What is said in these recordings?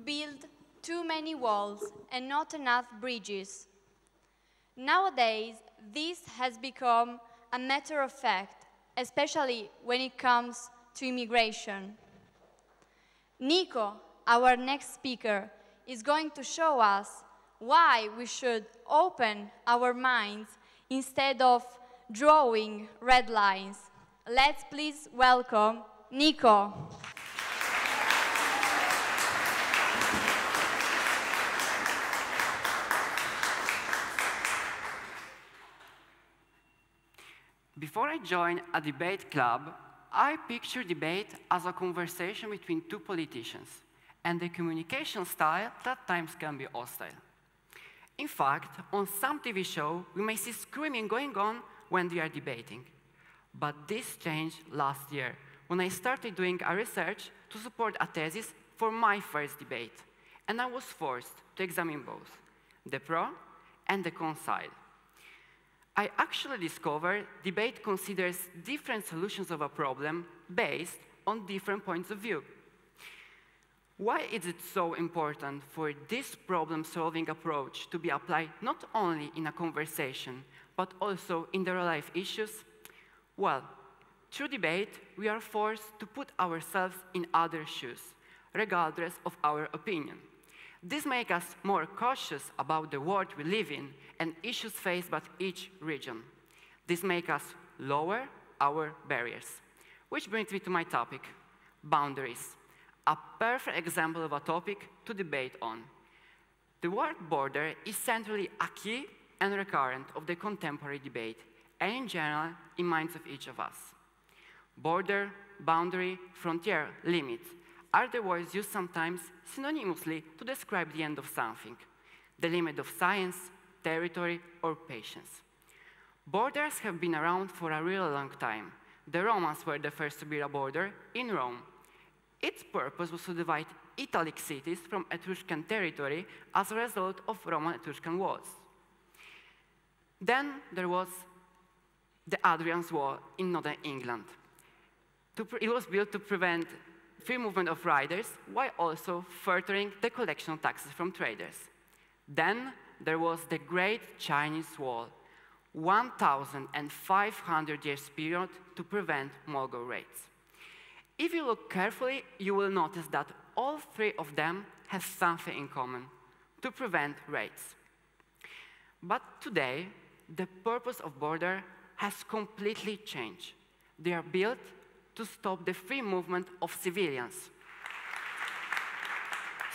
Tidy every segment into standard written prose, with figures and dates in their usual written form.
build too many walls and not enough bridges. Nowadays, this has become a matter of fact, especially when it comes to immigration. Nico, our next speaker, is going to show us why we should open our minds instead of drawing red lines. Let's please welcome Nico. Before I joined a debate club, I pictured debate as a conversation between two politicians, and the communication style that times can be hostile. In fact, on some TV show, we may see screaming going on when they are debating. But this changed last year, when I started doing a research to support a thesis for my first debate, and I was forced to examine both, the pro and the con side. I actually discovered debate considers different solutions of a problem based on different points of view. Why is it so important for this problem-solving approach to be applied not only in a conversation, but also in the real-life issues? Well, through debate, we are forced to put ourselves in others' shoes, regardless of our opinion. This makes us more cautious about the world we live in and issues faced by each region. This makes us lower our barriers. Which brings me to my topic, boundaries. A perfect example of a topic to debate on. The word border is centrally a key and recurrent of the contemporary debate, and in general, in minds of each of us. Border, boundary, frontier, limit are the words used sometimes synonymously to describe the end of something, the limit of science, territory, or patience. Borders have been around for a really long time. The Romans were the first to build a border in Rome. Its purpose was to divide Italic cities from Etruscan territory as a result of Roman-Etruscan wars. Then there was the Hadrian's Wall in northern England. It was built to prevent free movement of riders while also furthering the collection of taxes from traders. Then there was the Great Chinese Wall, 1,500 years period to prevent Mongol raids. If you look carefully, you will notice that all three of them have something in common, to prevent raids. But today, the purpose of border has completely changed. They are built to stop the free movement of civilians.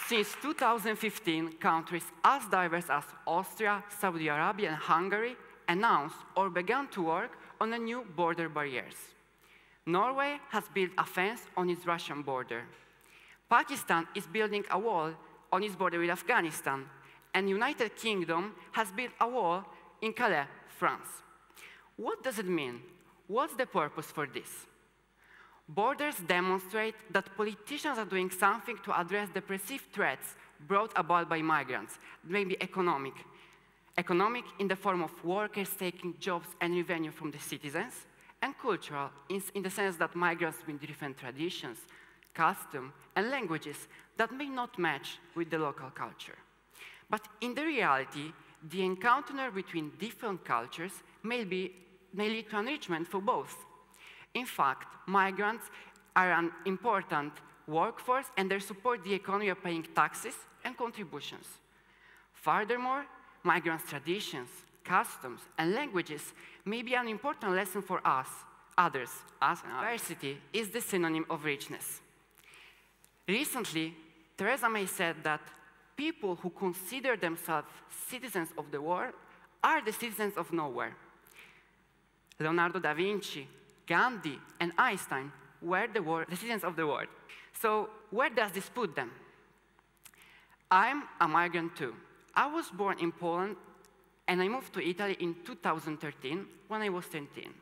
Since 2015, countries as diverse as Austria, Saudi Arabia, and Hungary announced or began to work on a new border barriers. Norway has built a fence on its Russian border. Pakistan is building a wall on its border with Afghanistan, and the United Kingdom has built a wall in Calais, France. What does it mean? What's the purpose for this? Borders demonstrate that politicians are doing something to address the perceived threats brought about by migrants, maybe economic. Economic in the form of workers taking jobs and revenue from the citizens, and cultural in the sense that migrants with different traditions, customs, and languages that may not match with the local culture. But in the reality, the encounter between different cultures may lead to enrichment for both. In fact, migrants are an important workforce and they support the economy by paying taxes and contributions. Furthermore, migrants' traditions, customs, and languages may be an important lesson for us, others, as diversity is the synonym of richness. Recently, Theresa May said that people who consider themselves citizens of the world are the citizens of nowhere. Leonardo da Vinci, Gandhi, and Einstein were the citizens of the world. So where does this put them? I'm a migrant too. I was born in Poland, and I moved to Italy in 2013 when I was 13.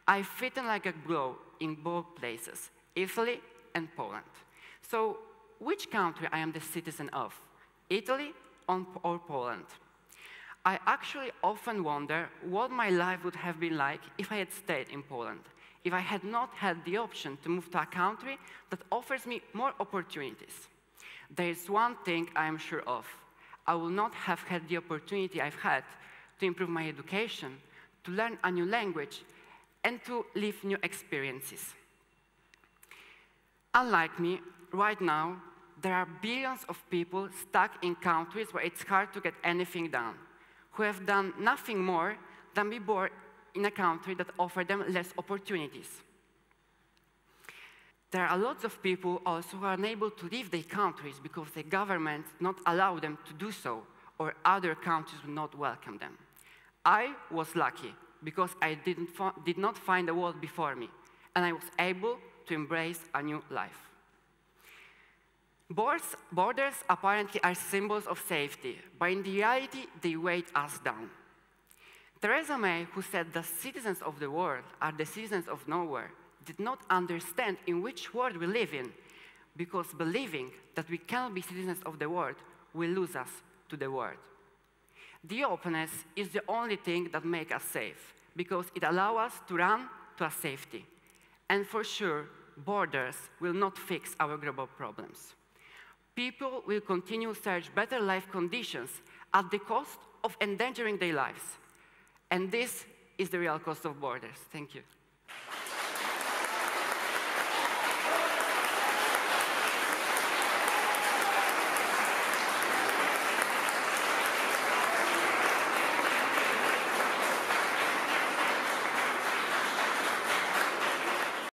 I fit in like a glove in both places, Italy and Poland. So which country I am the citizen of, Italy or Poland? I actually often wonder what my life would have been like if I had stayed in Poland, if I had not had the option to move to a country that offers me more opportunities. there is one thing I am sure of. I will not have had the opportunity I've had to improve my education, to learn a new language, and to live new experiences. Unlike me, right now, there are billions of people stuck in countries where it's hard to get anything done, who have done nothing more than be born in a country that offers them less opportunities. There are lots of people also who are unable to leave their countries because the governments not allow them to do so, or other countries will not welcome them. I was lucky because I did not find the world before me, and I was able to embrace a new life. Borders apparently are symbols of safety, but in reality, they weigh us down. Theresa May, who said the citizens of the world are the citizens of nowhere, did not understand in which world we live in, because believing that we cannot be citizens of the world will lose us to the world. The openness is the only thing that makes us safe, because it allows us to run to a safety. And for sure, borders will not fix our global problems. People will continue to search better life conditions at the cost of endangering their lives. And this is the real cost of borders. Thank you.